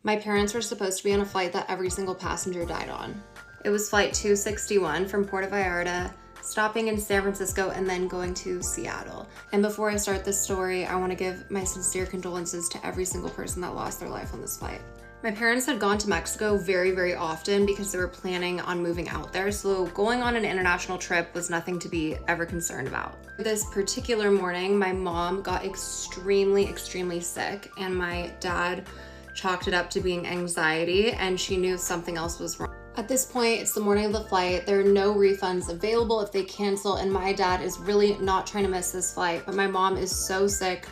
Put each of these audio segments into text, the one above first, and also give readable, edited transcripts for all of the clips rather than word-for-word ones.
My parents were supposed to be on a flight that every single passenger died on. It was flight 261 from Puerto Vallarta, stopping in San Francisco and then going to Seattle. And before I start this story, I want to give my sincere condolences to every single person that lost their life on this flight. My parents had gone to Mexico very, very often because they were planning on moving out there, so going on an international trip was nothing to be ever concerned about. This particular morning, my mom got extremely, extremely sick, and my dad chalked it up to being anxiety, and she knew something else was wrong. At this point, it's the morning of the flight. There are no refunds available if they cancel, and my dad is really not trying to miss this flight, but my mom is so sick.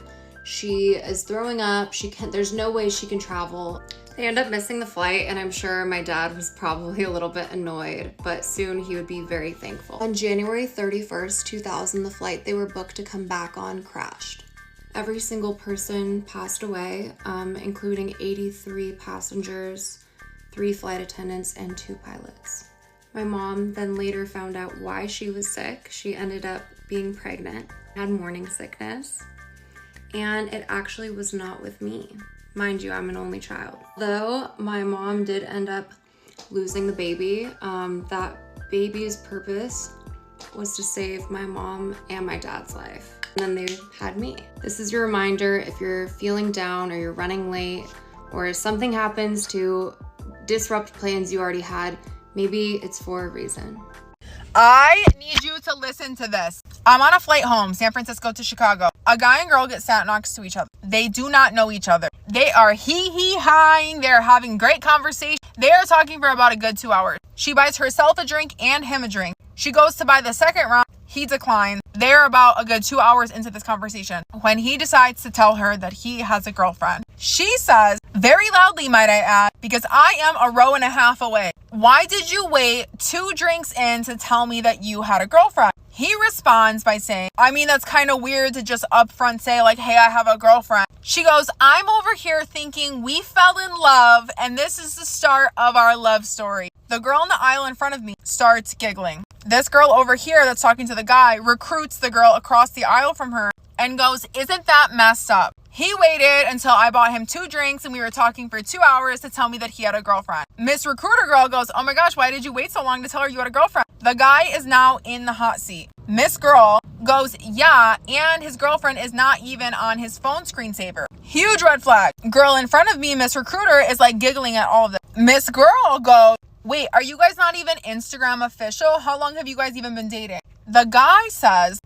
She is throwing up. There's no way she can travel. They end up missing the flight, and I'm sure my dad was probably a little bit annoyed, but soon he would be very thankful. On January 31st, 2000, the flight they were booked to come back on crashed. Every single person passed away, including 83 passengers, 3 flight attendants, and 2 pilots. My mom then later found out why she was sick. She ended up being pregnant, had morning sickness, and it actually was not with me. Mind you, I'm an only child. Though my mom did end up losing the baby, that baby's purpose was to save my mom and my dad's life. And then they had me. This is your reminder, if you're feeling down or you're running late or if something happens to disrupt plans you already had, maybe it's for a reason. I need you to listen to this. I'm on a flight home, San Francisco to Chicago. A guy and girl get sat next to each other. They do not know each other. They are hee-hee-hawing. They're having great conversation. They are talking for about a good 2 hours. She buys herself a drink and him a drink. She goes to buy the second round. He declines. They're about a good 2 hours into this conversation when he decides to tell her that he has a girlfriend. She says, very loudly might I add, because I am a row and a half away. Why did you wait 2 drinks in to tell me that you had a girlfriend? He responds by saying, I mean, that's kind of weird to just upfront say like, hey, I have a girlfriend. She goes, I'm over here thinking we fell in love and this is the start of our love story. The girl in the aisle in front of me starts giggling. This girl over here that's talking to the guy recruits the girl across the aisle from her and goes, isn't that messed up? He waited until I bought him 2 drinks and we were talking for 2 hours to tell me that he had a girlfriend. Miss Recruiter Girl goes, oh my gosh, why did you wait so long to tell her you had a girlfriend? The guy is now in the hot seat. Miss Girl goes, yeah, and his girlfriend is not even on his phone screensaver. Huge red flag. Girl in front of me, Miss Recruiter, is like giggling at all of this. Miss Girl goes, wait, are you guys not even Instagram official? How long have you guys even been dating? The guy says,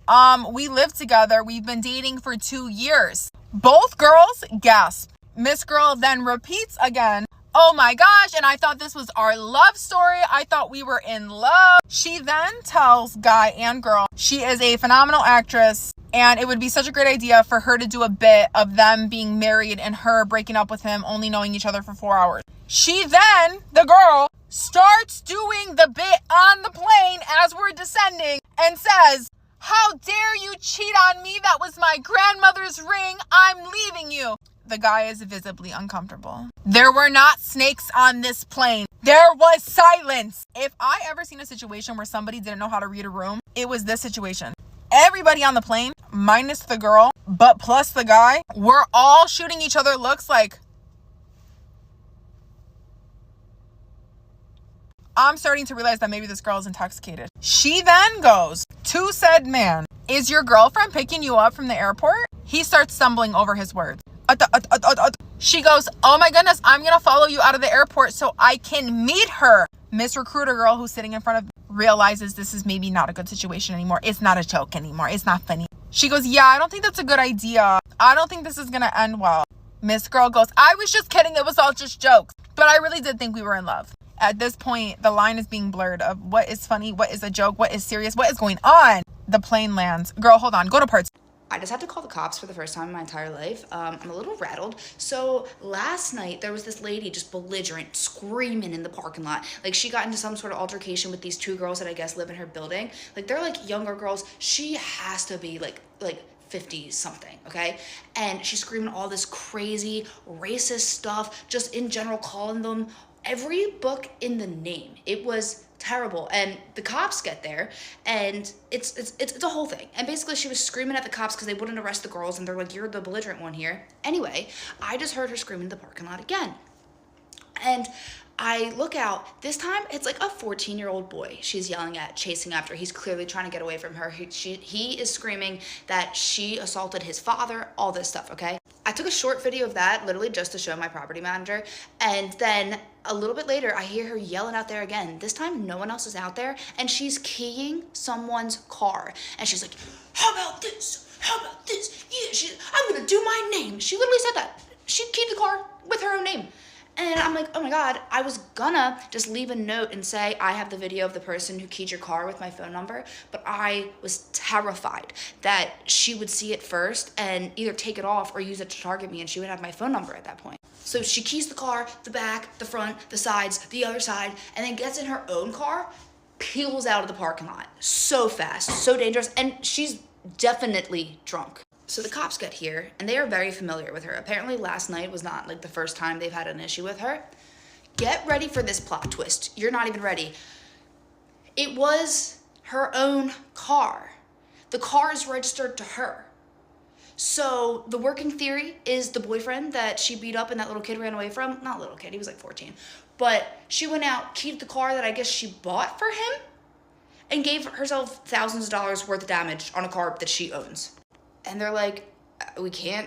we live together. We've been dating for 2 years. Both girls gasp. Miss Girl then repeats again, oh my gosh, and I thought this was our love story. I thought we were in love. She then tells guy and girl she is a phenomenal actress and it would be such a great idea for her to do a bit of them being married and her breaking up with him, only knowing each other for 4 hours. She then, the girl, starts doing the bit on the plane as we're descending and says, how dare you cheat on me? That was my grandmother's ring. I'm leaving you. The guy is visibly uncomfortable. There were not snakes on this plane. There was silence. If I ever seen a situation where somebody didn't know how to read a room, it was this situation. Everybody on the plane, minus the girl, but plus the guy, we're all shooting each other looks like, I'm starting to realize that maybe this girl is intoxicated. She then goes to said man, is your girlfriend picking you up from the airport? He starts stumbling over his words. She goes, oh my goodness, I'm going to follow you out of the airport so I can meet her. Miss Recruiter Girl, who's sitting in front of me, realizes this is maybe not a good situation anymore. It's not a joke anymore. It's not funny. She goes, yeah, I don't think that's a good idea. I don't think this is going to end well. Miss Girl goes, I was just kidding. It was all just jokes. But I really did think we were in love. At this point, the line is being blurred of what is funny, what is a joke, what is serious, what is going on. The plane lands. Girl, hold on. Go to parts. I just had to call the cops for the first time in my entire life. I'm a little rattled. So last night there was this lady just belligerent, screaming in the parking lot. Like she got into some sort of altercation with these 2 girls that I guess live in her building. Like they're like younger girls. She has to be like 50 something, okay? And she's screaming all this crazy racist stuff, just in general calling them every book in the name. It was terrible. And the cops get there and it's a whole thing. And basically she was screaming at the cops because they wouldn't arrest the girls and they're like, you're the belligerent one here. Anyway, I just heard her screaming in the parking lot again. And I look out. This time, it's like a 14-year-old boy she's yelling at, chasing after. He's clearly trying to get away from her. He is screaming that she assaulted his father, all this stuff, okay? I took a short video of that, literally just to show my property manager. And then a little bit later, I hear her yelling out there again. This time, no one else is out there, and she's keying someone's car. And she's like, how about this? How about this? Yeah, I'm gonna do my name. She literally said that. She keyed the car with her own name. And I'm like, oh my God, I was gonna just leave a note and say, I have the video of the person who keyed your car with my phone number, but I was terrified that she would see it first and either take it off or use it to target me, and she would have my phone number at that point. So she keys the car, the back, the front, the sides, the other side, and then gets in her own car, peels out of the parking lot so fast, so dangerous, and she's definitely drunk. So the cops get here, and they are very familiar with her. Apparently last night was not like the first time they've had an issue with her. Get ready for this plot twist. You're not even ready. It was her own car. The car is registered to her. So the working theory is the boyfriend that she beat up and that little kid ran away from, not little kid, he was like 14, but she went out, keyed the car that I guess she bought for him, and gave herself thousands of dollars worth of damage on a car that she owns. And they're like, we can't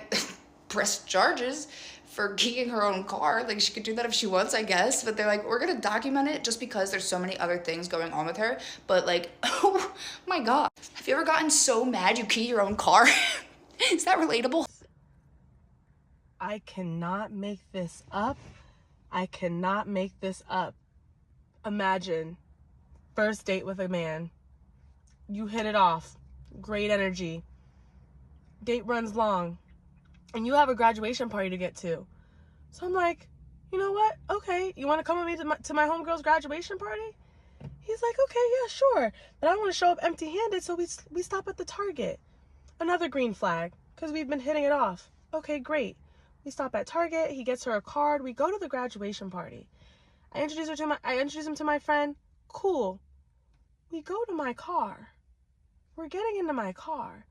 press charges for keying her own car. Like, she could do that if she wants, I guess. But they're like, we're gonna document it just because there's so many other things going on with her. But like, oh my God. Have you ever gotten so mad you key your own car? Is that relatable? I cannot make this up. I cannot make this up. Imagine, first date with a man. You hit it off. Great energy. Date runs long, and you have a graduation party to get to. So I'm like, you know what? Okay, you want to come with me to my homegirl's graduation party? He's like, okay, yeah, sure. But I don't want to show up empty-handed, so we stop at the Target. Another green flag, because we've been hitting it off. Okay, great. We stop at Target. He gets her a card. We go to the graduation party. I introduce him to my friend. Cool. We go to my car. We're getting into my car.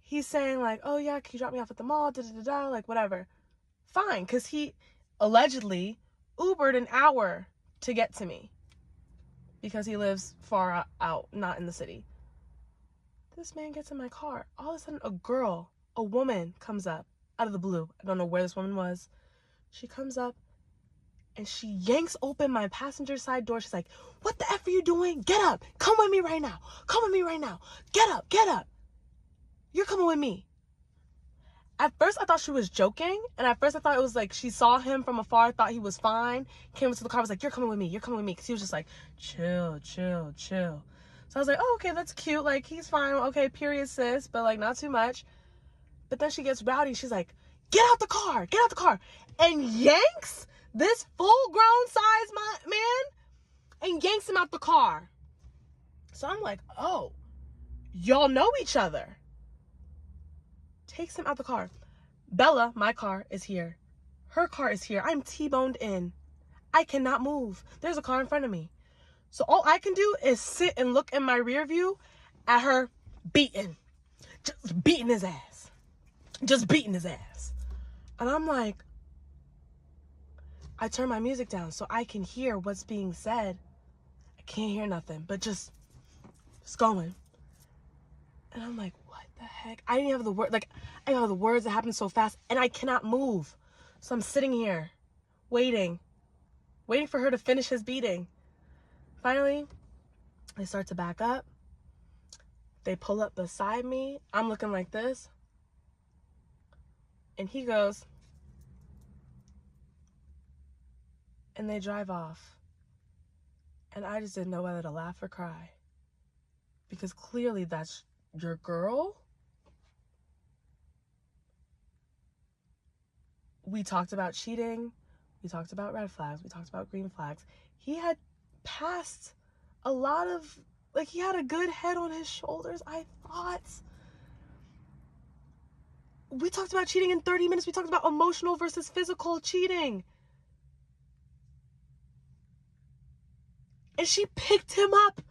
He's saying like, oh yeah, can you drop me off at the mall, da-da-da-da, like whatever. Fine, because he allegedly Ubered an hour to get to me because he lives far out, not in the city. This man gets in my car. All of a sudden, a woman comes up out of the blue. I don't know where this woman was. She comes up and she yanks open my passenger side door. She's like, what the F are you doing? Get up. Come with me right now. Come with me right now. Get up. Get up. You're coming with me. At first, I thought she was joking. And at first, I thought it was like she saw him from afar, thought he was fine. Came into the car, was like, you're coming with me. You're coming with me. Because he was just like, chill, chill, chill. So I was like, oh, okay, that's cute. Like, he's fine. Okay, period, sis. But, like, not too much. But then she gets rowdy. She's like, get out the car. Get out the car. And yanks this full-grown size man and yanks him out the car. So I'm like, oh, y'all know each other. Takes him out the car. Bella, my car, is here. Her car is here. I'm T-boned in. I cannot move. There's a car in front of me. So all I can do is sit and look in my rear view at her beating. Just beating his ass. Just beating his ass. And I'm like, I turn my music down so I can hear what's being said. I can't hear nothing, but just going. And I'm like, what the heck? I didn't have the word. Like, I know the words that happened so fast, and I cannot move. So I'm sitting here, waiting for her to finish his beating. Finally, they start to back up. They pull up beside me. I'm looking like this. And he goes, and they drive off. And I just didn't know whether to laugh or cry. Because clearly that's your girl. We talked about cheating. We talked about red flags. We talked about green flags. He had passed a lot of, like, he had a good head on his shoulders, I thought. We talked about cheating in 30 minutes. We talked about emotional versus physical cheating. And she picked him up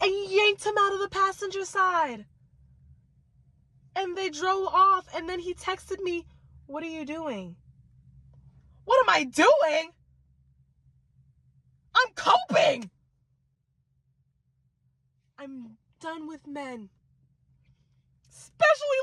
and yanked him out of the passenger side. And they drove off, and then he texted me, what are you doing? What am I doing? I'm coping! I'm done with men. Especially